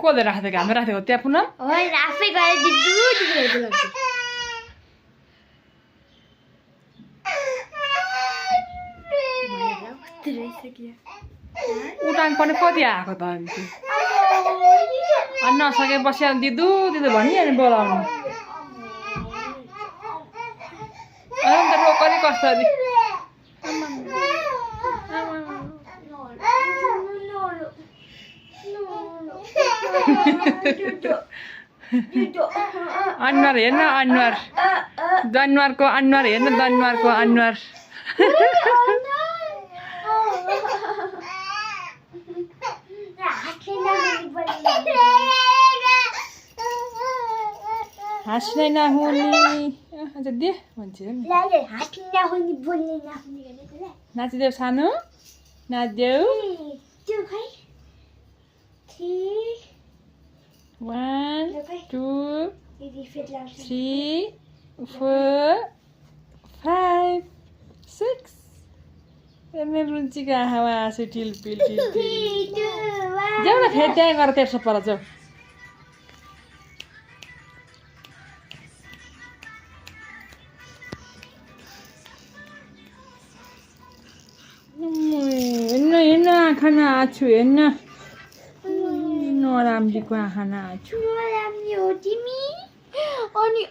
कसले राखेको थियो घाममा राखेको त्यहाँ पुनः होइन आफै गएर दिदु उठान पनि कति आएको त अन्त अनि नसके बस्या दिदु दिदु भनिहाल्ने बोलाउनु अन्त रोकरी कसरी अनुहार हेर्न अनुहार दनुवारको अनुहार हेर्न दनुवारको अनुहार हाँस्नै नहुने अझ दे भन्छ नाचिदेऊ सानो नाचिदेऊ 1 2 3 4 5 6 एमे रुचिको आँखामा आँसु टिलपिल जाऊ न फेरि त्यहाँ गएर तेर्सो पर जाऊ हेर्न आँखा नआछु हेर्न नराम्रीको आँखा नआछु नराम्री हो तिमी अनि